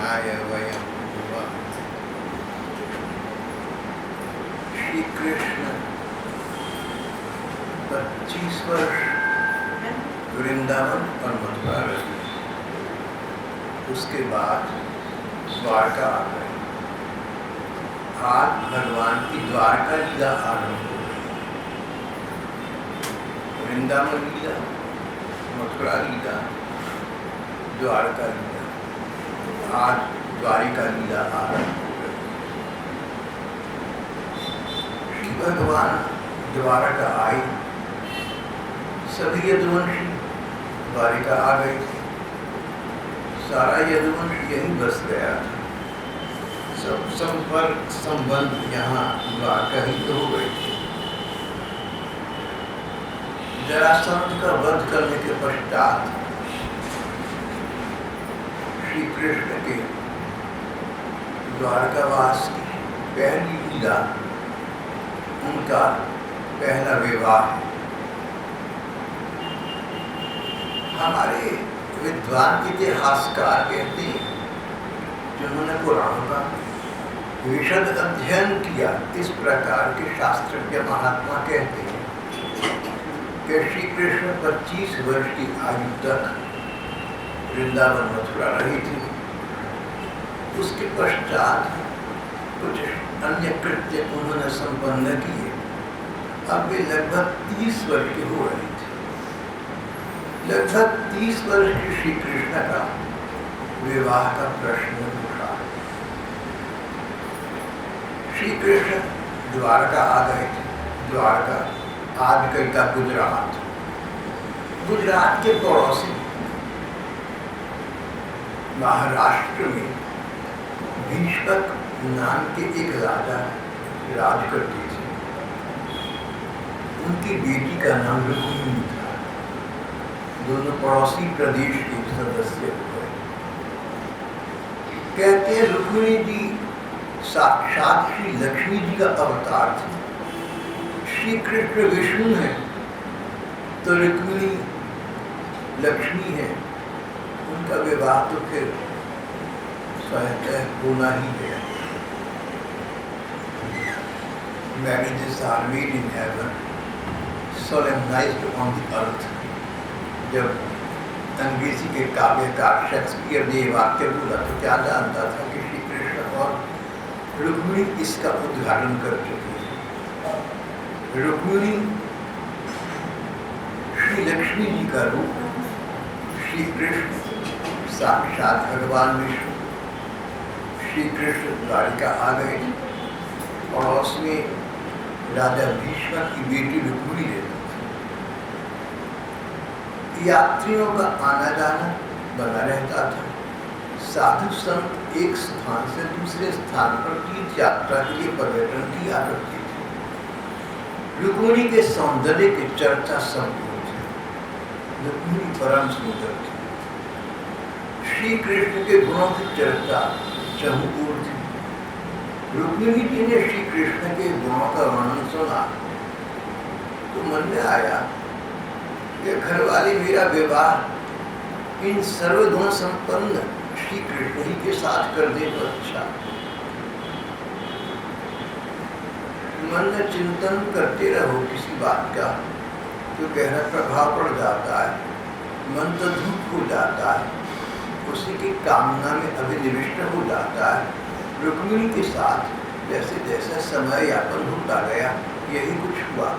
कृष्णाय वयं नुमः। श्री कृष्ण 25 वर्ष वृंदावन और मथुरा रहे। उसके बाद द्वारका आ गए। आज भगवान की द्वारका लीला आरंभ हो गई। वृंदावन लीला, मथुरा लीला, द्वारका लीला, आज द्वारिका लीला आरंभ हो गई। श्री भगवान द्वारका आए, सभी यदुवंशी द्वारिका आ गए थे। सारा यदुवंश यहीं बस गया था। सब संपर्क संबंध यहाँ द्वारका ही तो हो गए थे। जरासंध का वध करने के पश्चात श्री कृष्ण के द्वारकावास की पहली लीला उनका पहला विवाह है। हमारे विद्वान इतिहासकार कहते हैं, जिन्होंने पुराणों का विशद अध्ययन किया, इस प्रकार के शास्त्रज्ञ महात्मा कहते हैं कि श्री कृष्ण 25 वर्ष की आयु तक वृंदावन मथुरा रही थी। उसके पश्चात कुछ अन्य कृत्य उन्होंने संपन्न किए। अब वे लगभग 30 वर्ष के हो रहे थे। लगभग 30 वर्ष के श्री कृष्ण का विवाह का प्रश्न उठा। श्री कृष्ण द्वारका आ गए थे। द्वारका आजकल का गुजरात। गुजरात के पड़ोसी महाराष्ट्र में भीष्मक नाम के एक राजा राज करते थे। उनकी बेटी का नाम रुक्मिणी था। दोनों पड़ोसी प्रदेश के सदस्य हुए। कहते हैं रुक्मिणी जी साक्षात श्री लक्ष्मी जी का अवतार थे। श्री कृष्ण विष्णु है तो रुक्मिणी लक्ष्मी है। उनका विवाह तो फिर स्वयं होना ही है। Marriages are made in heaven, solemnized on the earth। जब अंग्रेजी के काव्यकार शेक्सपियर ने वाक्य बोला तो क्या जानता था कि श्री कृष्ण और रुक्मिणी इसका उद्घाटन कर चुके हैं। रुक्मिणी श्री लक्ष्मी जी का रूप, श्री कृष्ण साक्षात भगवान विष्णु। श्री कृष्ण द्वारिका आ गए और उसमें राजा भीष्म की बेटी रुक्मिणी रहती थी। यात्रियों का आना जाना बना रहता था। साधु संत एक स्थान से दूसरे स्थान पर तीर्थ यात्रा के लिए पर्यटन किया करते थे। रुक्मिणी के सौंदर्य की चर्चा संपूर्ण थी। रुक्मिणी परम सुंदर थी। श्री कृष्ण के गुणों की चर्चा चहुंपुर थी। रुक्मिणी जी ने श्री कृष्ण के गुणों का वर्णन सुना तो मन में आया कि घर वाले मेरा विवाह इन सर्वगुण संपन्न श्री कृष्ण ही के साथ कर दे तो अच्छा। मन में चिंतन करते रहो किसी बात का तो गहरा प्रभाव पड़ जाता है। मन तो धूप हो जाता है, उसी की कामना में अभिनिविष्ट हो जाता है। रुक्मिणी के साथ जैसे जैसे समय यापन होता गया यही कुछ हुआ।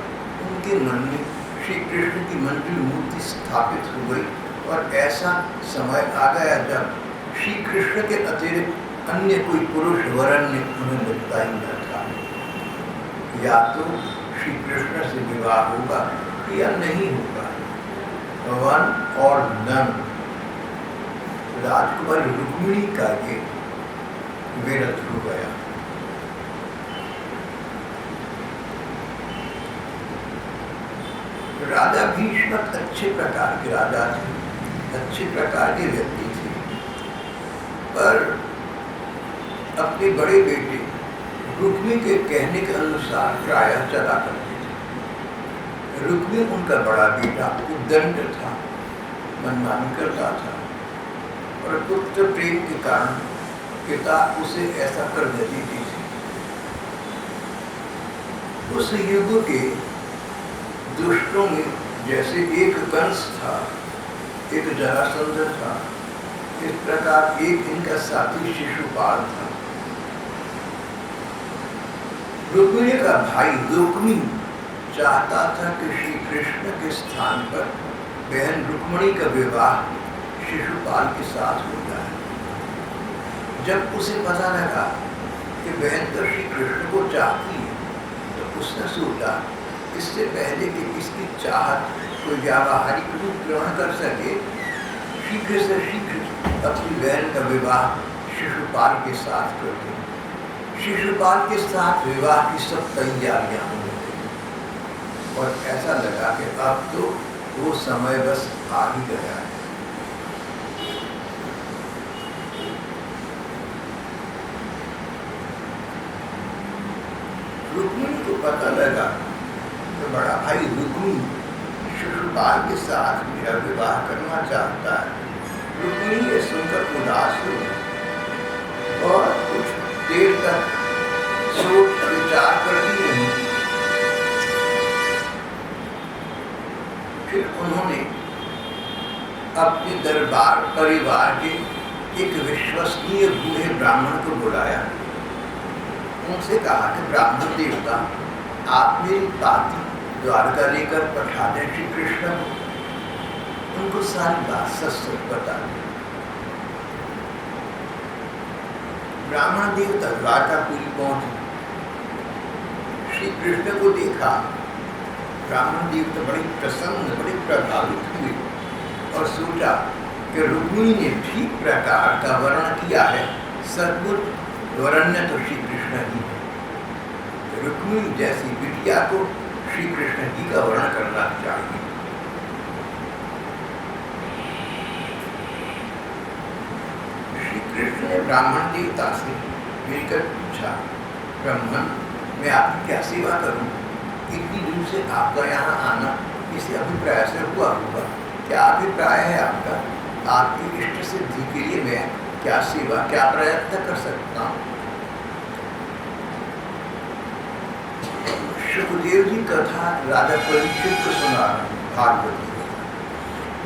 उनके मन में श्री कृष्ण की मंदिर मूर्ति स्थापित हो गई और ऐसा समय आ गया जब श्री कृष्ण के अतिरिक्त अन्य कोई पुरुष वरण्य उन्हें मिलता ही न था। या तो श्री कृष्ण से विवाह होगा या नहीं होगा। वन और नन। राजकुमारी रुक्मिणी का ये विरत हो गया। राजा भीष्म अच्छे प्रकार के राजा थे, अच्छे प्रकार के व्यक्ति थे, पर अपने बड़े बेटे रुक्मी के कहने के अनुसार प्रायः चला करते थे। रुक्मी उनका बड़ा बेटा उद्दंड था, मनमानी करता था और पुत्र प्रेम के कारण पिता उसे ऐसा कर देती थी। उस युग के दुष्टों में जैसे एक कंस था, एक जरासंध था, इस प्रकार एक इनका साथी शिशुपाल था। रुक्मिणी का भाई रुक्मी चाहता था कि श्री कृष्ण के स्थान पर बहन रुक्मिणी का विवाह शिशुपाल के साथ हो जाए। जब उसे पता लगा कि बहन तो श्री कृष्ण को चाहती है, तो उसने सोचा इससे पहले कि इसकी चाहत कोई व्यावहारिक रूप ग्रहण कर सके, शीघ्र से शीघ्र अपनी बहन का विवाह शिशुपाल के साथ कर दे। शिशुपाल के साथ विवाह की सब तैयारियां हो गई और ऐसा लगा कि अब तो वो समय बस आ ही गया है। रुक्मिणी को पता लगा तो बड़ा भाई रुक्मी शिशुपाल के साथ मेरा विवाह करना चाहता है। रुक्मिणी ये सुनकर उदास हुई और कुछ देर तक सोच विचार करती रही। फिर उन्होंने अपने दरबार परिवार के एक विश्वसनीय बूढ़े ब्राह्मण को बुलाया। उनसे कहा कि ब्राह्मण देवता, आप मेरी पाती द्वारका लेकर पठा दें श्री कृष्ण को। उनको सारी बात सच बता दी। ब्राह्मण देवता द्वारकापुरी पहुंचे, श्री कृष्ण को देखा। ब्राह्मण देवता बड़ी प्रसन्न, बड़ी प्रभावित हुए और सोचा कि रुक्मिणी ने ठीक प्रकार का वर्णन किया है। सद्बुद्ध वरण्य तो श्री कृष्ण ही है। रुक्मिणी जैसी बिटिया को श्री कृष्ण जी का वर्णन करना चाहिए। श्री कृष्ण ने ब्राह्मण देवता से मिलकर पूछा, ब्राह्मण, मैं आपकी क्या सेवा करूं? इतनी दूर से आपका यहाँ आना किसी अभिप्राय से हुआ होगा। क्या अभिप्राय है आपका? आपकी इष्ट सिद्धि के लिए मैं क्या सेवा, क्या प्रयत्न कर सकता हूँ? सुखदेव जी कथा राजा परीक्षित को सुना भागवत।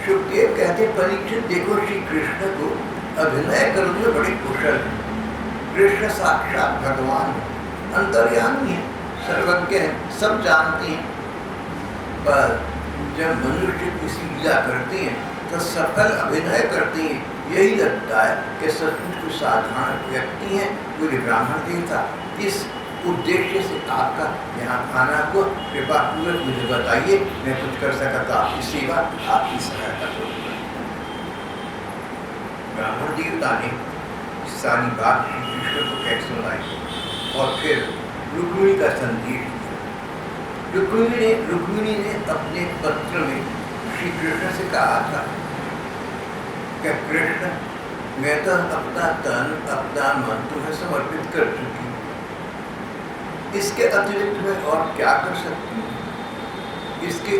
सुखदेव कहते, परीक्षित देखो श्री कृष्ण को अभिनय करने में बड़े कुशल है। कृष्ण साक्षात भगवान अंतर्यामी है, सर्वज्ञ है, सब जानते हैं। पर जब मनुष्य किसी लीला करते हैं तो सफल अभिनय करते हैं। यही लगता है कि सचमुच कोई साधारण व्यक्ति है, कोई ब्राह्मण देवता। इस उद्देश्य से आपका यहाँ आना को कृपा पूर्वक मुझे बताइए, मैं कुछ कर सका तो आपकी सेवा, आपकी सहायता करूँगा। ब्राह्मण देवता ने सारी बात श्री कृष्ण को कह सुनाई और फिर रुक्मिणी का संदेश दिया। रुक्मिणी ने अपने पत्र में श्री कृष्ण से कहा था कि कृष्ण, मैं तो अपना तन, अपना मन तुम्हें समर्पित कर चुकी हूँ। इसके अतिरिक्त मैं और क्या कर सकती हूँ? इसके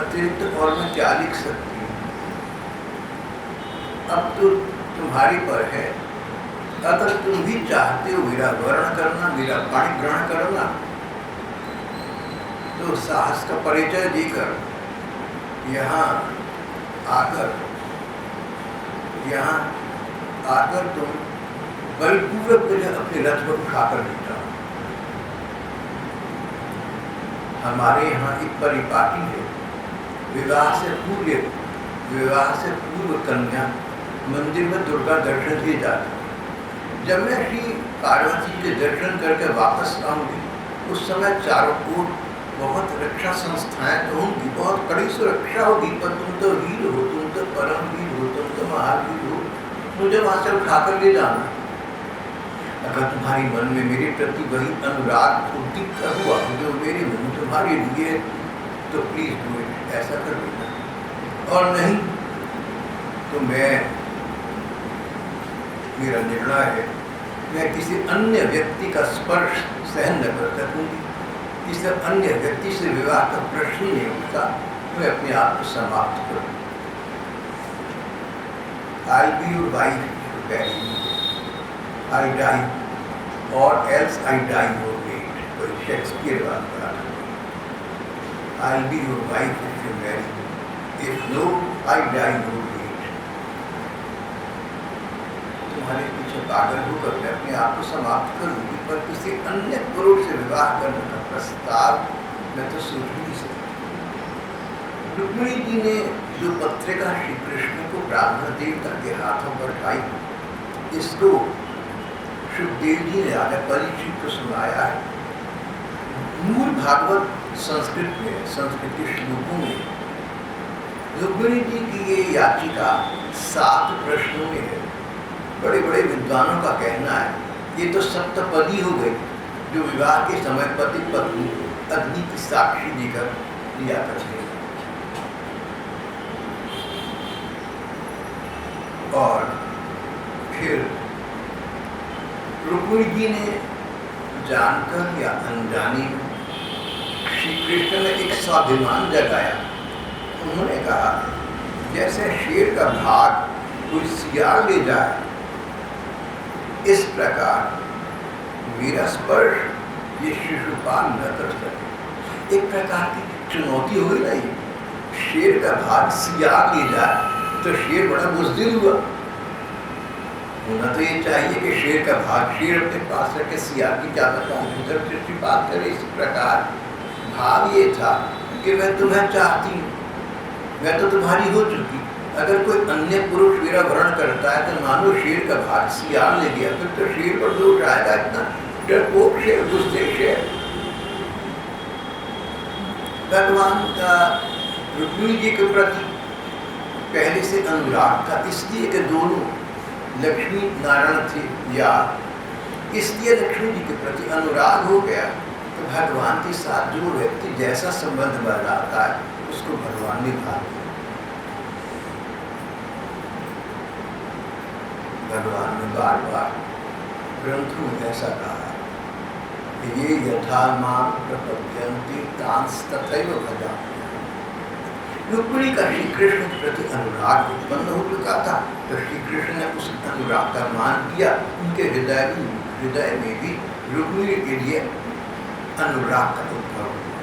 अतिरिक्त और मैं क्या लिख सकती हूँ? अब तो तुम्हारे पर है। अगर तुम भी चाहते हो मेरा वर्ण करना, मेरा पाणी ग्रहण करना, तो साहस का परिचय देकर यहाँ आकर तुम बलपूर्वक मुझे अपने रथ पर उठाकर ले जाओ। हमारे यहाँ एक परिपाटी है, विवाह से पूर्व कन्या मंदिर में दुर्गा दर्शन दिए जाते। जब मैं श्री पार्वती के दर्शन करके वापस आऊँगी, उस समय चारों ओर बहुत रक्षा संस्थाएं तो होंगी, बहुत कड़ी सुरक्षा होगी, पर तुम तो वीर हो, तुम तो परम वीर हो, तुम तो महावीर हो, मुझे वहाँ से उठाकर ले जाना। अगर तुम्हारे मन में मेरे प्रति वही अनुराग उद्दीप्त हुआ जो मेरे मन तुम्हारे लिए, तो प्लीज डू इट, ऐसा कर लेना। और नहीं तो मेरा निर्णय है, मैं किसी अन्य व्यक्ति का स्पर्श सहन न कर सकूंगी। किसी अन्य व्यक्ति से विवाह का प्रश्न नहीं उठता, मैं अपने आप को समाप्त करूँ। I be your wife, I die or else I die your wait, कोई शेक्सपियर बात करा, I be your wife if you marry, if no I die your wait. तुम्हारे पीछे पागल होकर मैं अपने आप को समाप्त करूंगी, पर किसी अन्य पुरुष से विवाह करने का प्रस्ताव मैं तो सोच नहीं सकती। रुक्मिणी जी ने जो पत्रिका श्री कृष्ण को ब्राह्मण देवता के हाथों पर ढाई, इसको सुखदेव जी ने आगे परीक्षित को सुनाया है। मूल भागवत संस्कृत में, संस्कृत के श्लोकों में रुक्मिणी जी की ये याचिका 7 प्रश्नों में है। बड़े बड़े विद्वानों का कहना है ये तो सप्तपदी हो गई, जो विवाह के समय पति पत्नी अग्नि की साक्षी देकर लिया करते। और फिर रुक्मिणी जी ने जानकर या अनजाने श्री कृष्ण ने एक स्वाभिमान जगाया। उन्होंने कहा जैसे शेर का भाग कोई सियार ले जाए, इस प्रकार मेरा स्पर्श ये शिशुपाल न कर सके। एक प्रकार की चुनौती हुई नहीं, शेर का भाग सियार ले जाए तो शेर बड़ा बुज़दिल हुआ। होना तो ये चाहिए कि शेर का भाग शेर अपने पास रखे, सियार की ज्यादा बात करे। इस प्रकार भाव ये था कि मैं तुम्हें चाहती हूँ, मैं तो तुम्हारी हो चुकी। अगर कोई अन्य पुरुष मेरा वर्ण करता है तो मानो शेर का भाग सियार ले गया, फिर तो शेर पर दोष आएगा। इतना डरपोक शेर, बुज़दिल शेर। भगवान का रुक्मिणी जी के प्रति पहले से अनुराग था, इसलिए कि दोनों लक्ष्मी नारायण थे, या इसलिए लक्ष्मी जी के प्रति अनुराग हो गया। तो भगवान के साथ जो व्यक्ति जैसा संबंध बनाता है उसको भगवान निभाते। भगवान ने बार बार ग्रंथों में ऐसा कहा कि ये यथा मां प्रपद्यन्ते तांस तथैव भजामि। रुक्मिणी का श्री कृष्ण के प्रति अनुराग उत्पन्न हो चुका था, तो श्री कृष्ण ने उस अनुराग का मान किया। उनके हृदय में भी रुक्मिणी के लिए अनुराग का उद्भव हुआ।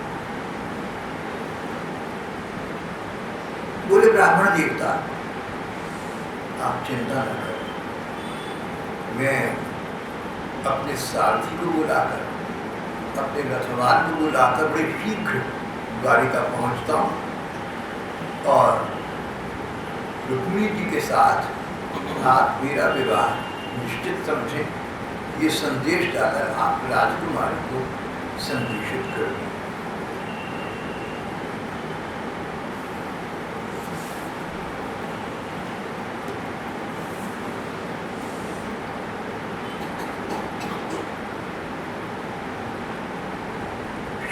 बोले ब्राह्मण देवता आप चिंता न करें, मैं अपने सारथी को बुलाकर, अपने रथवान को बुलाकर बड़े शीघ्र द्वारिका पहुंचता हूँ और रुक्मिणी जी के साथ आप मेरा विवाह निश्चित समझें, ये संदेश डालकर आप राजकुमारी को संदेशित कर दें।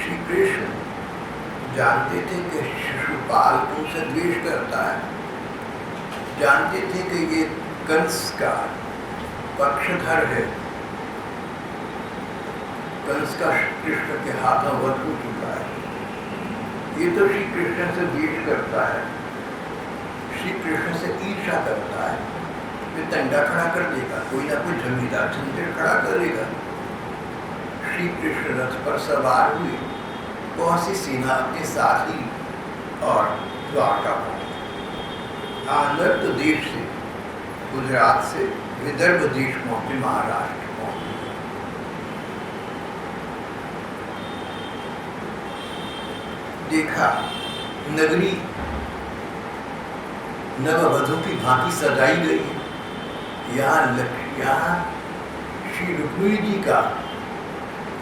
श्री कृष्ण जानते थे कि शिशुपाल उनसे द्वेष करता है, जानते थे कि ये कंस का पक्षधर है, कंस का कृष्ण के हाथों वध हो चुका है। ये तो श्री कृष्ण से द्वेष करता है, श्री कृष्ण से ईर्ष्या करता है। वे तंडा खड़ा कर देगा, कोई ना कोई जमींदार झंझट खड़ा करेगा। श्री कृष्ण रथ पर सवार हुए, बहुत सी सेना अपने साथ ही और द्वारका पहुंचे। आंध्र देश से, गुजरात से विदर्भ देश पहुंचे, महाराष्ट्र पहुंचे। देखा नगरी नववधू की भांति सजाई गई है। यहाँ श्री रुक्मिणी जी का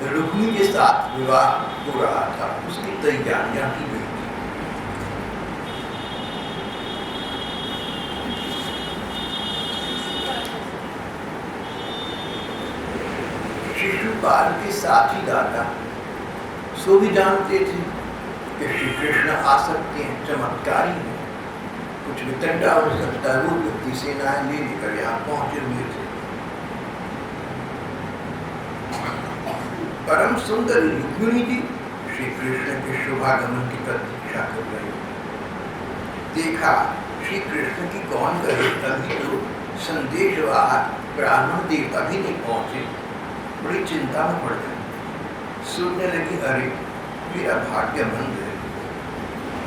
रुक्मिणी के साथ विवाह हो रहा था, उसकी तैयारियां की गई थी। शिशुपाल के साथ ही दादा सो भी जानते थे कि श्री कृष्ण आ सकते हैं, चमत्कारी हैं, कुछ वितंडा हो सकता है। वो व्यक्ति सेनाएं ले लेकर यहाँ पहुंचे हुए थे। परम सुंदर रुक्मिणी जी श्री कृष्ण के शुभागमन की प्रतीक्षा कर रहे। देखा श्री कृष्ण की कौन करे, तभी तो संदेशवाहक ब्राह्मण देवता भी नहीं पहुंचे। बड़ी चिंता में पड़ गए। सोचने लगी, अरे मेरा भाग्य भंग है,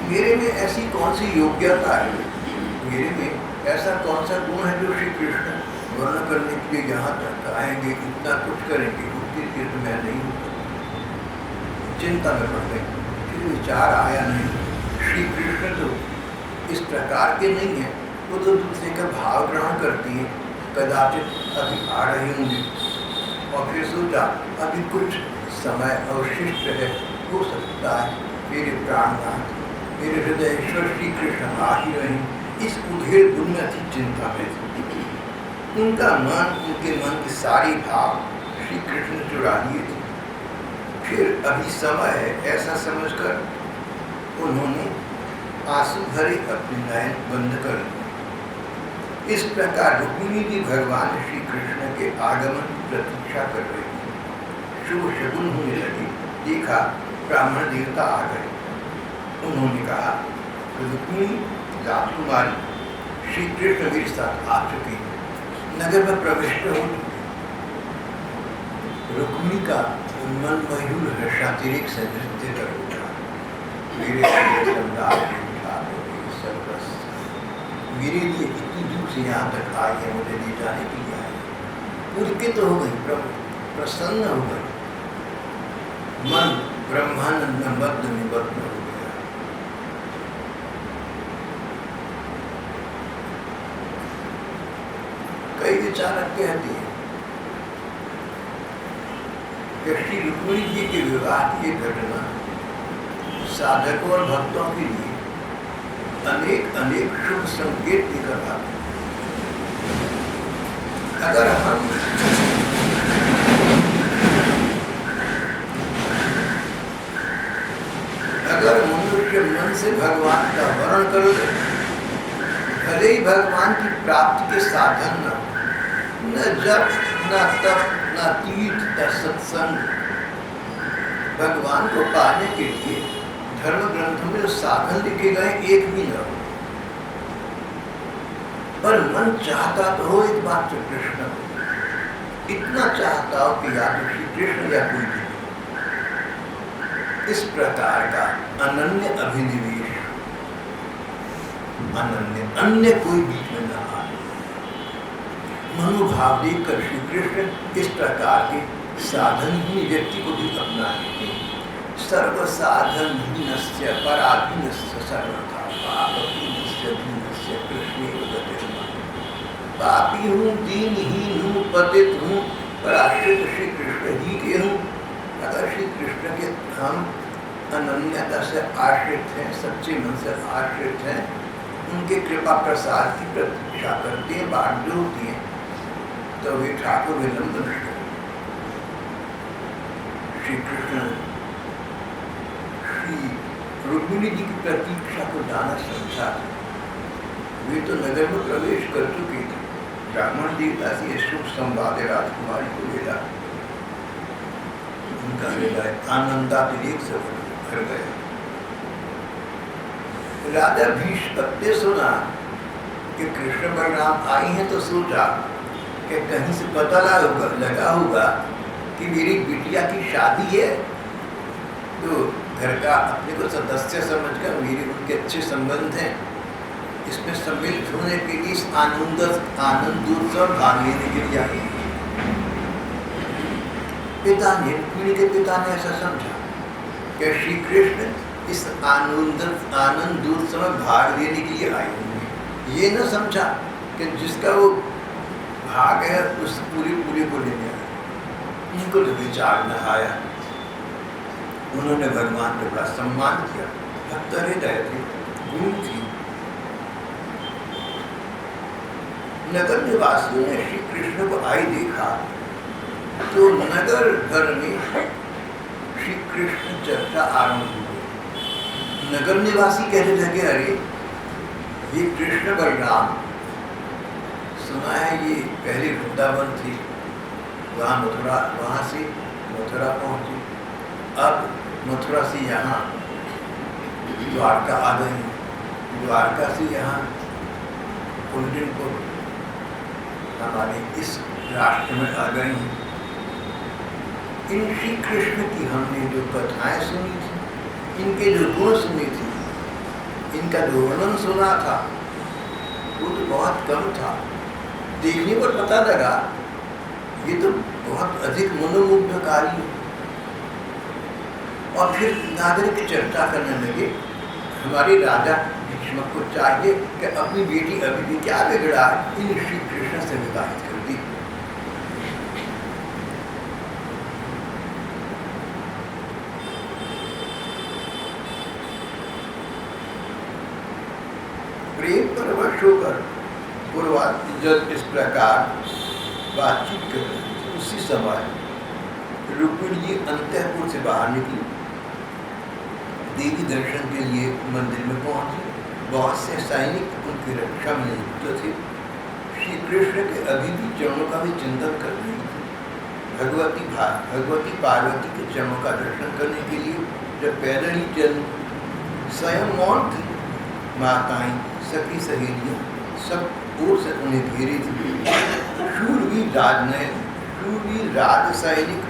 मेरे में ऐसी कौन सी योग्यता है, मेरे में ऐसा कौन सा गुण है जो श्री कृष्ण वर्ण करने के लिए यहाँ तक आएंगे, इतना कुछ करेंगे, उसके लिए तो मैं नहीं हूँ। चिंता में पड़ गई। फिर विचार आया, नहीं, श्री कृष्ण तो इस प्रकार के नहीं है, वो तो दूसरे का भाव ग्रहण करती है, कदाचित अभी आ रही होंगी। और फिर सोचा, अभी कुछ समय अवशिष्ट है, हो सकता है मेरे प्राणनाथ, मेरे हृदयेश्वर श्री कृष्ण आ ही रहे। इस उधेड़ बुन में थी, चिंता में थी। उनका मन, उनके मन के सारे भाव श्री कृष्ण चुरा लिए थे। फिर अभी समय है ऐसा समझकर उन्होंने आंसू भरे अपने नयन बंद कर दिए। इस प्रकार रुक्मिणी जी भगवान श्री कृष्ण के आगमन की प्रतीक्षा कर रही थी। शुभ शगुन होने लगी। देखा ब्राह्मण देवता आ गए। उन्होंने कहा, रुक्मिणी राजकुमारी, श्री कृष्ण मेरे साथ आ चुके हैं, नगर में प्रविष्ट हो चुके। रुक्मिणी का मन मयूर हर्षातिरेक से नृत्य कर उठा। मेरे मेरे लिए इतनी दूर से यहाँ तक आई है, मुझे ले जाने के लिए आई है। पुलकित हो गई, प्रसन्न हो गई, मन ब्रह्मानंद में मग्न निबद्ध हो गया। कई विचारक कहते हैं कि श्री रुक्मिणी जी के विवाह की घटना साधकों और भक्तों के लिए अनेक अनेक शुभ संकेत लेकर आते हैं। अगर मनुष्य मन से भगवान का वर्ण कर ले, भले ही भगवान की प्राप्ति के साधन न जप, न तप, न तीर्थ, न सत्संग, भगवान को पाने के लिए धर्म ग्रंथों में जो साधन लिखे गए एक भी न हो, पर मन चाहता तो हो एक बात से कृष्ण, इतना चाहता हो कि या तो श्री कृष्ण या कोई भी। इस प्रकार का अनन्य अभिनिवेश, अनन्य अन्य कोई बीच में न आए, मनोभाव देखकर श्री कृष्ण इस प्रकार के साधन ही व्यक्ति को भी अपना लेते हैं। सर्व साधन हीनस्य पराधीनस्य सर्वथा पापहीनस्य दीनस्य कृष्णेव गतिर्मम। पापी हूँ, दीनहीन हूँ, पतित हूँ, पर आश्रित श्री कृष्ण ही के हूँ। अगर श्री कृष्ण के हम अनन्यता से आश्रित हैं, सच्चे मन से आश्रित हैं, उनके कृपा प्रसाद की प्रतीक्षा करते हैं, बाट होती है, तो वे ठाकुर विलंब नहीं। श्री कृष्ण श्री रुक्मिणी जी की प्रतीक्षा को जाना समझा। वे तो नगर में प्रवेश कर चुके थे। ब्राह्मण देवता से शुभ संवाद राजकुमारी को मिला। उनका हृदय आनंदातिरेक से भर गया। राजा भीष्म ने सुना कि कृष्ण बलराम आई हैं तो सोचा कि कहीं से पता लगा होगा कि मेरी बिटिया की शादी है, तो घर का अपने को सदस्य समझकर मेरे उनके अच्छे संबंध हैं, इसमें सम्मिलित होने के लिए, इस आनंदोत्सव भाग लेने के लिए आई। रुक्मिणी के पिता ने ऐसा समझा कि श्री कृष्ण इस आनंदोत्सव में भाग लेने के लिए आए होंगे। ये न समझा कि जिसका वो भाग है उस पूरे को लेने आए। उनको तो विचार न आया। उन्होंने भगवान का बड़ा सम्मान किया, भक्त हृदय थे, गुण थी। नगर निवासियों ने श्री कृष्ण को आई देखा तो नगर भर में श्री कृष्ण चर्चा आरंभ हो गई। नगर निवासी कहने लगे, अरे ये कृष्ण बलराम, सुना है ये पहले वृंदावन थी, वहाँ से मथुरा पहुंची, अब मथुरा से यहाँ द्वारका आ गई, द्वारका से यहाँ कुंडिनपुर, हमारे इस राष्ट्र में आ गई हैं। इन श्री कृष्ण की हमने जो कथाएं सुनी थी, इनके जो गुण सुनी थी, इनका जो वर्णन सुना था, वो तो बहुत कम था। देखने पर पता लगा ये तो बहुत अधिक मनोमुग्धकारी है। और फिर नागरिक चर्चा करने लगे, हमारे राजा भीष्म को चाहिए कि अपनी बेटी अभी भी क्या बिगड़ा इन श्री कृष्ण से विवाहित कर दी। प्रेम परवश होकर पूर्वाज जब इस प्रकार बातचीत कर रहे थे, उसी समय रुक्मिणी जी अंतःपुर से बाहर निकली, देवी दर्शन के लिए मंदिर में पहुंचे। बहुत से सैनिक उनकी रक्षा में नियुक्त थे। श्री कृष्ण के अभी भी चरणों का भी चिंतन कर रही थी। भगवती पार्वती के चरणों का दर्शन करने के लिए जब पैदल ही चल स्वयं मौन थी, माताएं, सखी सहेलियां सब ओर से उन्हें घेरी थी। शूरवीर राज सैनिक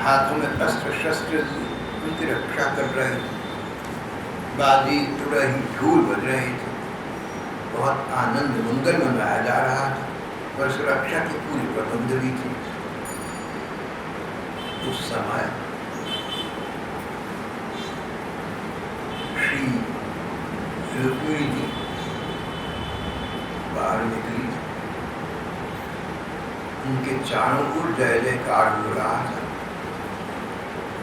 हाथों में अस्त्र शस्त्र उनकी रक्षा कर रहे थे। बाजी तुड़ही ढोल बज रहे थे। बहुत आनंद मंगल मनाया जा रहा था, पर सुरक्षा के पूरे प्रबंध भी थे। उस समय श्री रुक्मिणी जी बाहर निकली। उनके चारों ओर जय जयकार हो रहा था।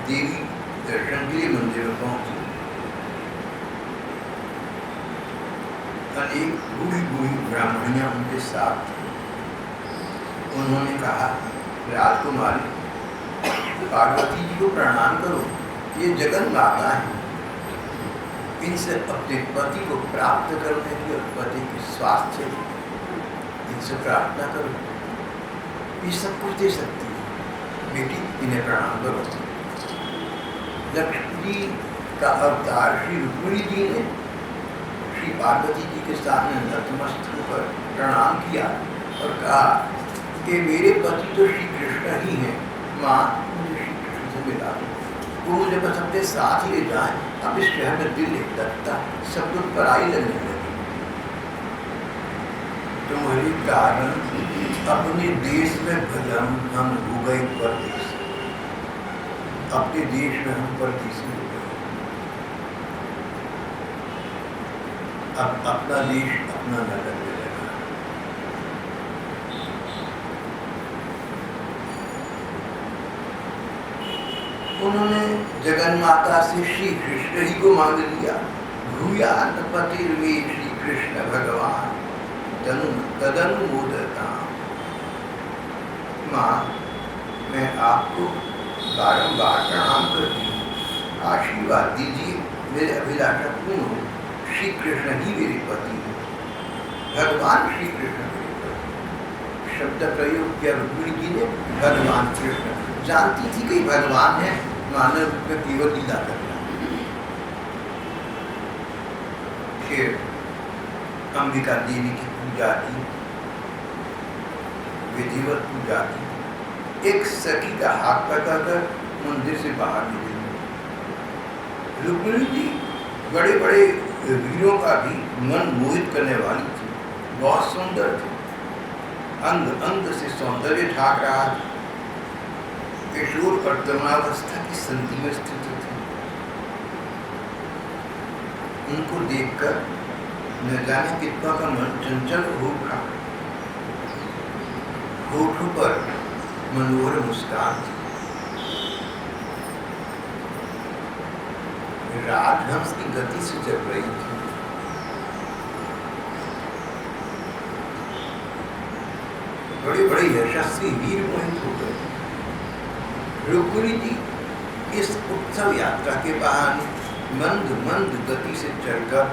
देवी दर्शन के लिए मंदिर में पहुंची। अनेक बूढ़ी बूढ़ी ब्राह्मणियां उनके साथ थी। उन्होंने कहा, राजकुमारी, पार्वती जी को प्रणाम करो, ये जगन माता है। इनसे अपने पति को प्राप्त करने की और पति के स्वास्थ्य इनसे प्रार्थना करो, ये सब कुछ दे सकती है। बेटी, इन्हें प्रणाम करो। लक्ष्मी जी का अवतार श्री रुक्मिणी जी ने श्री पार्वती जी के सामने नतमस्तक होकर प्रणाम किया और कहा कि मेरे पति तो श्री कृष्ण ही हैं, माँ मुझे श्री कृष्ण से मिला दो, वो मुझे बस अपने साथ ही ले जाए। अब इस शहर में दिल एक लगता, सब कुछ पराई लगने लगी। तुम्हारे कारण अपने देश में भलम हम हो गए परदेश, अपने देश में हम परदेशी हो गए। अब अपना देश अपना न लगने लगा। उन्होंने जगन माता से श्री कृष्ण ही को मांग लिया। भूयान पतिर्वे श्री कृष्ण भगवान तदनुमोदता। माँ, मैं आपको बारंबार प्रणाम करती हूँ, आशीर्वाद दीजिए, मेरे अभिलाषा पूर्ण हो। श्री कृष्ण ही मेरे पति है, भगवान श्री कृष्ण मेरे पति। शब्द प्रयोग किया रुक्मिणी जी ने, भगवान कृष्ण। जानती थी कि भगवान है, मानव में केवल लीला करना। फिर अंबिका देवी की पूजा की, विधिवत पूजा की। एक सखी का हाथ पकड़कर मंदिर से बाहर निकली। रुक्मिणी जी बड़े बड़े वीरों का भी मन मोहित करने वाली थी, बहुत सुंदर थी, अंग अंग से सौंदर्य ढाक रहा था। किशोर और तरुणावस्था की संधि में स्थित थी। उनको देखकर न जाने कितना का मन चंचल हो उठा। होठों पर मनोहर मुस्कान थी। राजहंस की गति से चल रही थी। बड़े बड़े यशस्वी वीर मोहित हो गए। रुक्मिणी जी इस उत्सव यात्रा के बहाने मंद मंद गति से चलकर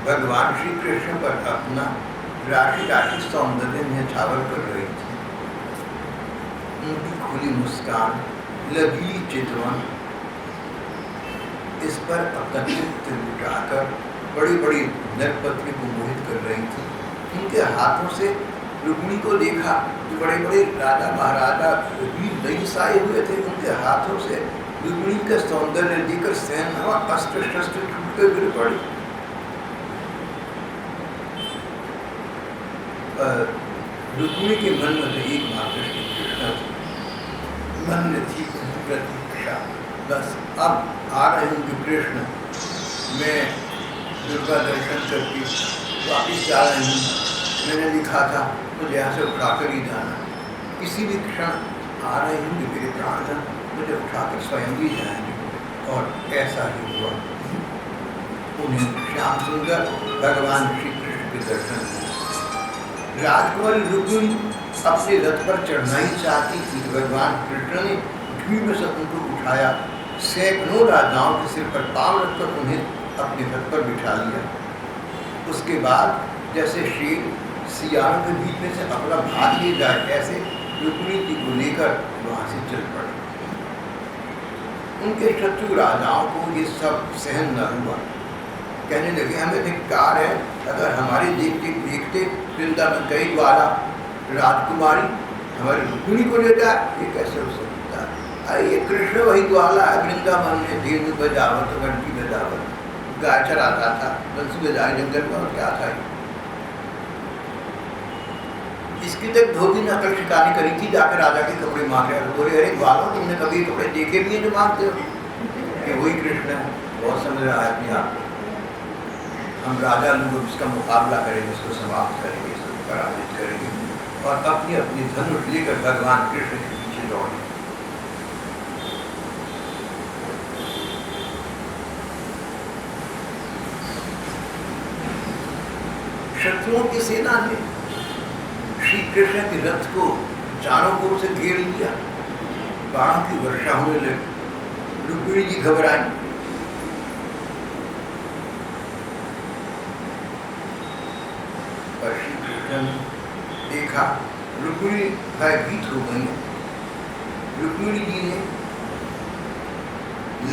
भगवान श्री कृष्ण पर अपना राशि राशि सौंदर्य न्यौछावर कर रही थी। उनकी खुली मुस्कान, लगी चितवन, इस पर अपना चित्त लुटाकर बड़ी बड़ी नरपति को मोहित कर रही थी। उनके हाथों से रुक्मिणी को देखा तो बड़े बड़े राजा महाराजा वीर रईस आए हुए थे, उनके हाथों से रुक्मिणी का सौंदर्य देखकर सहन हुआ, अस्त्र शस्त्र छूट कर गिर पड़े। रुक्मिणी के मन में तो एकमात्र श्री कृष्ण मन में थी प्रतीक्षा, बस अब आ रहे होंगे कृष्ण, मैं दुर्गा दर्शन करके वापिस जा रही हूँ, मैंने लिखा था मुझे यहाँ से उठाकर ही जाना, किसी भी क्षण आ रहे होंगे मेरे प्राणधन, मुझे उठाकर स्वयं भी जाएंगे। और ऐसा ही हुआ, उन्हें श्याम सुंदर भगवान श्री कृष्ण के दर्शन हुए। राजकुमारी रुक्मिणी अपने रथ पर चढ़ना ही चाहती थी, भगवान कृष्ण ने भीड़ में से उनको उठाया, सैकड़ों राजाओं के सिर पर पांव रखकर उन्हें अपने रथ पर बिठा लिया। उसके बाद जैसे शेर सियारों के बीच में से अपना भाग ले जाए, ऐसे रुक्मिणी जी को लेकर वहां से चल पड़े। उनके शत्रु राजाओं को ये सब सहन न हुआ, कहने लगे हमें धिक्कार है, अगर हमारे देखते देखते वृंदावन गई द्वारा राजकुमारी हमारी रुक्मिणी को ले जाए, ये कैसे हो सकता है? अरे ये कृष्ण वही द्वारा है, वृंदावन में धेनु बजावत, घंटी बजावत, गाय चराता था, बंसी बजाए जंगल में, और क्या था। इसकी तक धोबी ने अकल शिकानी करी थी, जाकर राजा के कपड़े मांग रहे, बोले अरे ग्वालों तुमने कभी कपड़े देखे भी हैं जो मांगते हो? कि वही कृष्ण है, बहुत समझ रहा है अपने आप, हम राजा लोग इसका मुकाबला करेंगे, इसको समाप्त करेंगे, इसको पराजित करेंगे, और अपनी अपनी धनुष लेकर भगवान कृष्ण के पीछे दौड़े। शत्रुओं की सेना ने श्री कृष्ण के रथ को चारों ओर से घेर लिया, बाणों की वर्षा होने लगी। रुक्मिणी जी घबराई, पर श्री कृष्ण ने देखा रुक्मिणी भयभीत हो गई। रुक्मिणी जी ने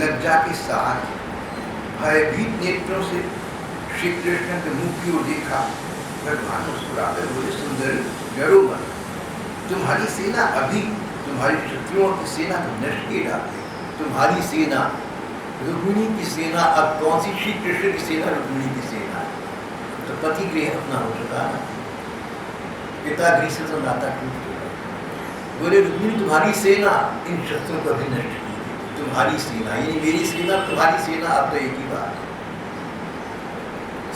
लज्जा के साथ भयभीत नेत्रों से श्री कृष्ण के मुख की ओर देखा। भगवान मुस्कुराकर बोले सुंदर डरो मत, तुम्हारी सेना अभी तुम्हारी शत्रुओं की सेना को नष्ट किए डाले। तुम्हारी सेना रुक्मिणी की सेना अब कौन सी? श्री कृष्ण की सेना रुक्मिणी की सेना है। तो पति गृह अपना हो चुका है, पिता गृह से तो नाता टूट चुका। बोले रुक्मिणी तुम्हारी सेना इन शत्रुओं को अभी नष्ट की, तुम्हारी सेना यानी मेरी सेना तुम्हारी सेना, अब तो एक ही बात।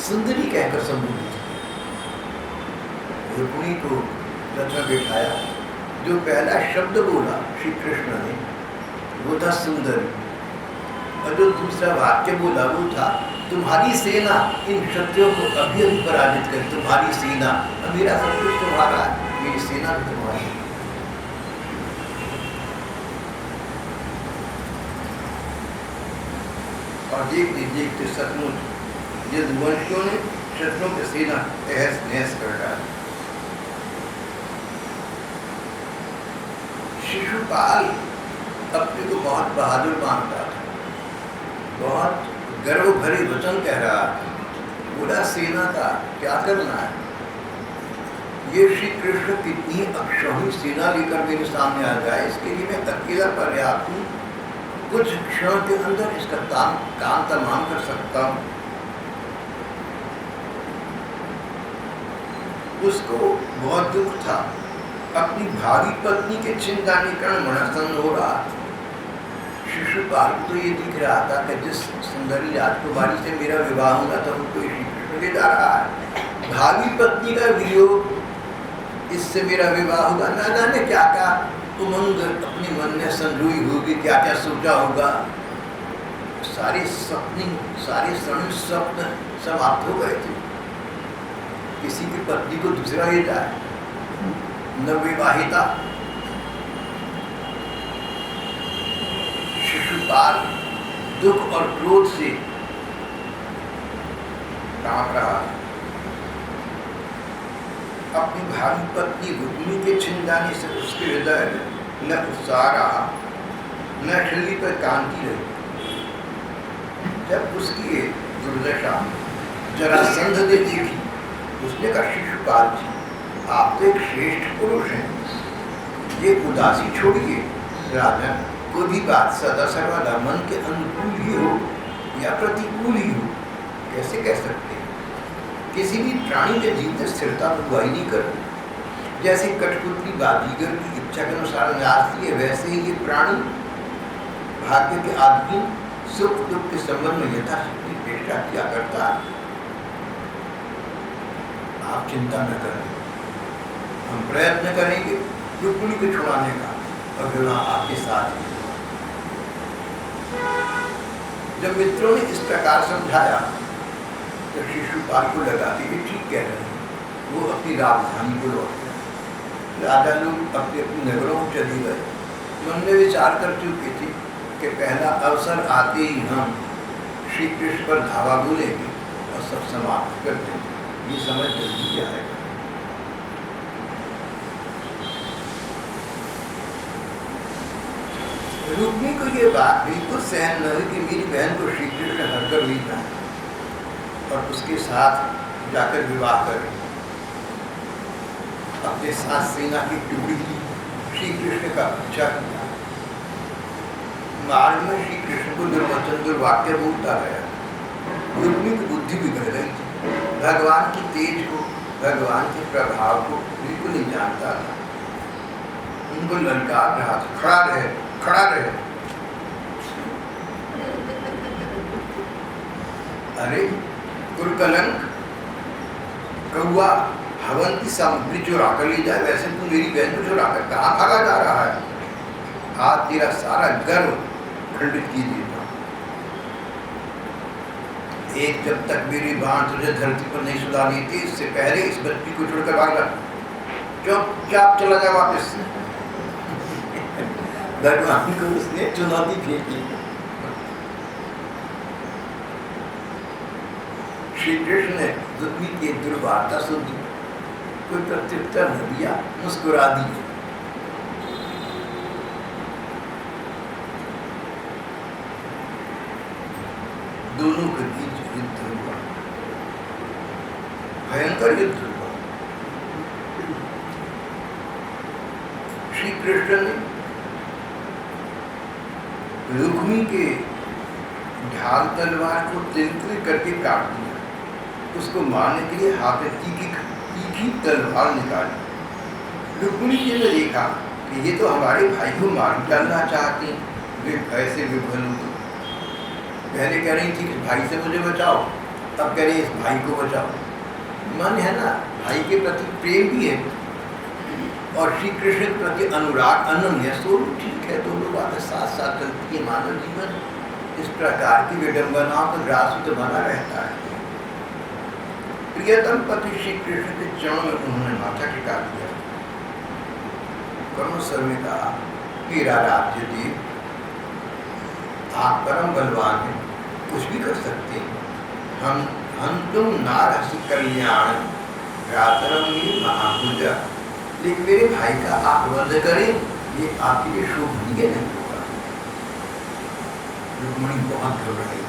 सुंदरी कहकर संबोधित रुक्मिणी को रथ में बिठाया। जो पहला शब्द बोला श्री कृष्ण ने वो था सुंदरी, और जो दूसरा वाक्य बोला वो था तुम्हारी सेना इन शत्रुओं को अभी अभी पराजित कर। तुम्हारी सेना, मेरा सब कुछ तुम्हारा है, मेरी सेना भी तुम्हारी। और देखते देखते सचमुच यदुवंशियों ने शत्रुओं की सेना तहस नहस कर डाली। शिशुपाल अपने को बहुत बहादुर मानता था, बहुत गर्व भरे वचन कह रहा था, बोला सेना का क्या करना है, ये श्री कृष्ण कितनी अक्षौहिणी सेना लेकर मेरे सामने आ जाए, इसके लिए मैं अकेला पर्याप्त हूँ, कुछ क्षण के अंदर इसका काम तमाम कर सकता हूँ। उसको बहुत दुख था, अपनी भावी पत्नी के चिंताने कारण मनस्तन हो रहा। शिशुपाल को तो ये दिख रहा था कि जिस सुंदरी राजकुमारी से मेरा विवाह होगा तो उनको श्री कृष्ण ले जा रहा है, भावी पत्नी का वियोग, इससे मेरा विवाह होगा, ना जाने क्या क्या उमंग अपने मन में संजोई होगी, क्या क्या सोचा होगा। सारे सपने, सारे स्वप्न समाप्त हो गए थे। किसी की पत्नी को दूसरा ले जाए, नवविवाहिता। शिशुपाल दुख और क्रोध से कांप रहा, अपनी भावी पत्नी रुक्मिणी के छिन जाने से उसके हृदय में न उत्साह रहा, न शरीर पर कांति रही। जब उसकी दुर्दशा जरासंध ने देखी, उसने कहा शिशुपाल जी आप तो एक श्रेष्ठ पुरुष हैं, ये उदासी छोड़िए। राजा, कोई भी बात सदा सर्वदा मन के अनुकूल ही हो या प्रतिकूल ही हो, कैसे कह सकते हैं? किसी भी प्राणी के जीवन स्थिरता को बुराई नहीं कर। जैसे कठपुतली बाजीगर की इच्छा के अनुसार नाचती है, वैसे ही ये प्राणी भाग्य के आदमी सुख दुख के संबंध में यथाशक्ति चेष्टा किया करता है। आप चिंता न करें, हम प्रयत्न करेंगे रुक्मिणी को छुड़ाने का, और विवाह आपके साथ ही। जब मित्रों ने इस प्रकार समझाया तो शिशुपाल को लगा कि ये ठीक कह रहे हैं। वो अपनी राजधानी को लौट गए। राजा लोग अपने अपने नगरों को चले गए। मन में विचार कर चुके थे कि पहला अवसर आते ही हम श्री कृष्ण पर धावा बोलेंगे और सब समाप्त कर देंगे। ये समझ जल्दी जाएगा। रुक्मिणी को ये बात बिल्कुल सहन न हुई कि मेरी बहन को श्री कृष्ण हरकर हुई था और उसके साथ जाकर विवाह करें। अपने साथ सेना की टुकड़ी श्री कृष्ण का पीछा किया। मार्ग में श्री कृष्ण को दुर्वचन दुर्वाक्य बोलता गया। रुक्मिणी की बुद्धि बिगड़ गई थी। भगवान की तेज को, भगवान के प्रभाव को बिल्कुल नहीं जानता था। उनको ललकार रहा था, खड़ा रहे, खड़ा रहे। अरे कुलकलंक, कौआ हवन की सामग्री चुरा कर ले जाए, वैसे तू मेरी बहन को चुरा कर कहाँ भागा जा रहा है? आज तेरा सारा गर्व खंडित की देता। एक, जब तक मेरी बाण तुझे धरती पर नहीं सुधा लेती, इससे पहले इस बच्ची को छोड़कर भागना। चुपचाप चला जा वापस। भगवान को उसने चुनौती फेंकी। श्री कृष्ण ने रुक्मिणी की दुर्वार्ता सुनी, कोई प्रत्युत्तर न दिया, मुस्कुरा दी। दोनों के बीच युद्ध हुआ, भयंकर युद्ध हुआ। श्री कृष्ण ने रुक्मिणी के ढाल तलवार को तिल-तिल करके काट दिया। उसको मारने के लिए हाथ में तीखी तलवार निकाली। रुक्मिणी जी ने देखा कि ये तो हमारे भाई को मार डालना चाहते हैं। वे भय से विभ्वल हो। पहले कह रही थी कि भाई से मुझे बचाओ, अब कह रही इस भाई को बचाओ। मन है ना, भाई के प्रति प्रेम भी है और श्री कृष्ण के प्रति अनुराग अनन्य, सो ठीक है, दोनों बातें साथ साथ चलती है। मानव जीवन इस प्रकार की विडंबनाओं को ग्रासित बना रहता है। प्रियतम पति श्री कृष्ण के चरणों में उन्होंने माथा टिका दिया। करुण स्वर में कहा, मेरा राज्य देव, आप परम बलवान हैं, कुछ भी कर सकते हैं। हम तुम नारस कल्याण रातरम महाभुजा, लेकिन मेरे भाई का आप वध करें, ये आपके लिए शोभनीय नहीं होगा। रुक्मिणी बहुत घबराई।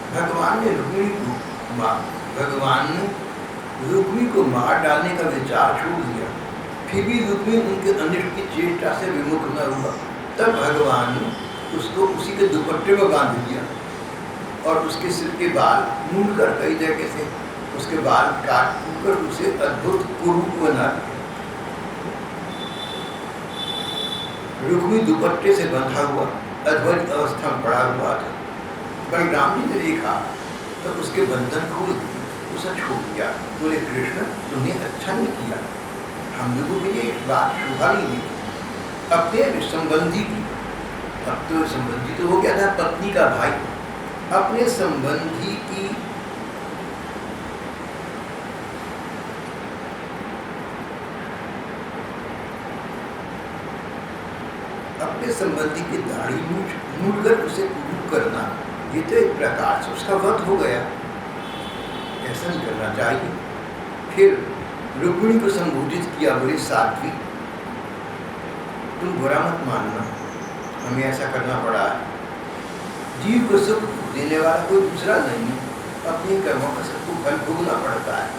भगवान ने रुक्मिणी को मार डालने का विचार छोड़ दिया। फिर भी रुक्मिणी उनके अनिष्ट की चेष्टा से विमुख न हुआ। तब भगवान ने उसको उसी के दुपट्टे में बांध दिया और उसके सिर के बाल मूंड कर कई जगह से उसके बाल काट कर उसे अद्भुत कुरूप बना दिया। रुक्मिणी दुपट्टे से बंधा हुआ अद्भुत अवस्था में पड़ा हुआ था। बलराम जी ने देखा तो उसके बंधन खोल दिए, उसे छोड़ दिया। बोले, कृष्ण तुमने अच्छा नहीं किया, हम लोगों के लिए बात शोभा नहीं दी। अपने संबंधी की, अब तो संबंधी तो हो गया था, पत्नी का भाई, अपने संबंधी की दाढ़ी मूंड कर उसे कुरूप करना, ये तो एक प्रकार से उसका वध हो गया। ऐसा नहीं करना चाहिए। फिर रुक्मिणी को संबोधित किया, बोले, साध्वी तुम बुरा मत मानना, हमें ऐसा करना पड़ा है। जीव को सुख देने वाला कोई दूसरा नहीं, अपने कर्मों का सबको फल भोगना पड़ता है।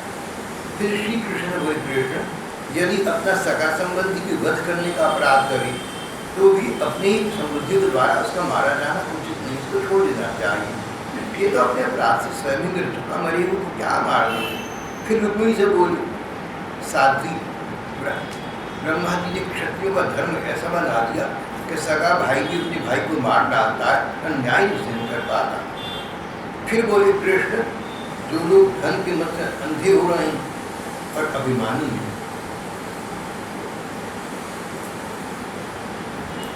फिर श्री कृष्ण बोले, कृष्ण यदि अपना सगा संबंधी की वध करने का अपराध करे तो भी अपनी समृद्धि के द्वारा उसका मारा जाना उचित नहीं, उसको छोड़ देना चाहिए। ये तो अपने अपराध से स्वयं ही गिर चुका, मरे को क्या मार लो। फिर रुक्मिणी से बोली, साध्वी ब्रह्मा जी ने क्षत्रियों का धर्म ऐसा बना दिया कि सगा भाई भी अपने भाई को मार डालता है, अन्याय नहीं कर पाता। फिर बोले, कृष्ण जो लोग धन के मत से अंधे हो रहे हैं और अभिमानी हैं,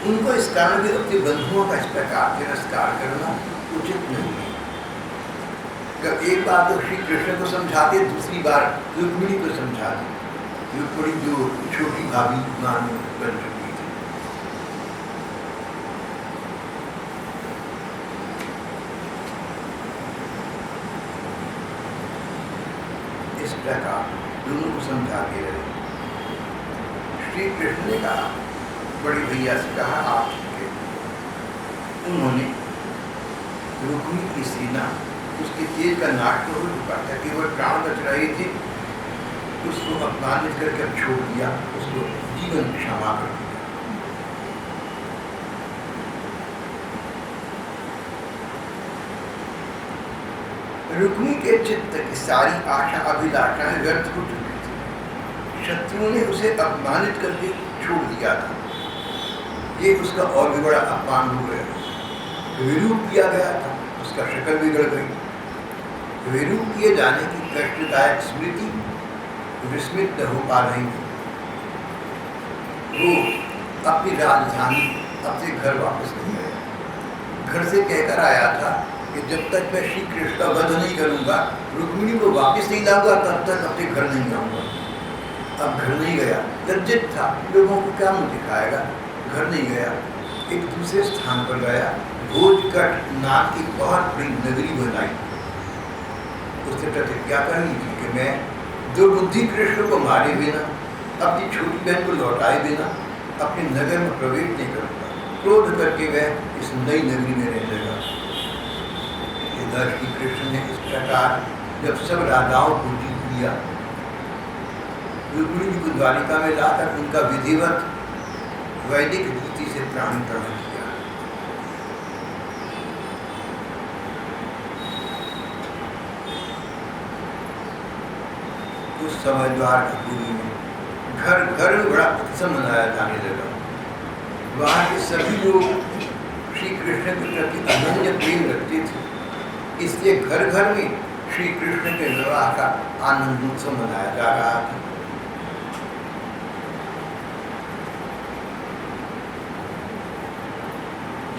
उनको इस कारण भी अपने बंधुओं का इस प्रकार तिरस्कार करना उचित नहीं है। जब एक बार तो श्री कृष्ण को समझाते, दूसरी बार रुक्मिणी को समझाते। रुक्मिणी जो छोटी भाभी मान बन चुकी थी। इस प्रकार दोनों को समझाते रहे। श्री कृष्ण ने कहा, बड़ी भैया से कहा, आप ठीक है। उन्होंने रुक्मिणी की सेना उसके तेज का नाटक हो चुका था, केवल प्राण बच रहे थे, उसको अपमानित करके अब छोड़ दिया, उसको जीवन क्षमा कर दिया। रुक्मिणी के चित्त की सारी आशा अभिलाषाएं व्यर्थ हो चुकी थी। शत्रुओं ने उसे अपमानित करके छोड़ दिया था, ये उसका और भी बड़ा अपमान हो गया। विरूप किया गया था, उसका शक्ल बिगड़ गई। विरूप किए जाने की कष्टदायक स्मृति विस्मित हो पा रही थी। वो अपनी राजधानी, अपने घर वापस नहीं गया। घर से कहकर आया था कि जब तक मैं श्री कृष्ण का वध नहीं करूंगा, रुक्मिणी को वापस नहीं लाऊंगा, तब तक अपने घर नहीं आऊंगा। अब घर नहीं गया, लज्जित था, लोगों को क्या मुंह दिखाएगा, घर नहीं गया। एक दूसरे स्थान पर गया, भोजकट नाम की बहुत बड़ी नगरी बनाई। उसने प्रतिज्ञा कर ली थी कि मैं दुर्बुद्धि कृष्ण को मारे बिना, अपनी छोटी बहन को लौटाए बिना अपने नगर में प्रवेश नहीं करूंगा। क्रोध करके वह इस नई नगरी में रह जाएगा। श्री कृष्ण ने इस प्रकार जब सब राजाओं को जीत लिया, रुक्मिणी को द्वारिका में लाकर उनका विधिवत वैदिक रीति से प्राणीकरण किया। उस समय द्वारकापुरी में घर घर में बड़ा उत्सव मनाया जाने लगा। वहाँ के सभी लोग श्री कृष्ण के प्रति अनन्य प्रेम रखते थे, इसलिए घर घर में श्री कृष्ण के विवाह का आनंद उत्सव मनाया जा रहा था।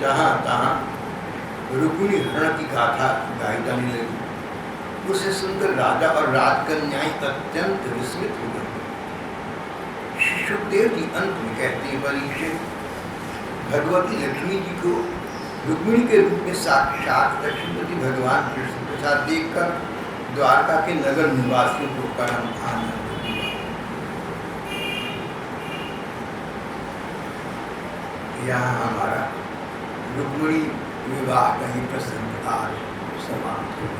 जहाँ तहाँ रुक्मिणी हरण की गाथा गाई जाने लगी। उसे सुनकर राजा और राजकन्याएं अत्यंत विस्मित हो गए। सुखदेव जी अंत में कहते हैं, परीक्षित, भगवती लक्ष्मी जी को रुक्मिणी के रूप में साक्षात लक्ष्मीपति भगवान कृष्ण के साथ देखकर द्वारका के नगर निवासियों को परम आनंद हुआ। यहाँ हमारा रुक्मिणी विवाह का ही प्रसंग आज समाप्त हो।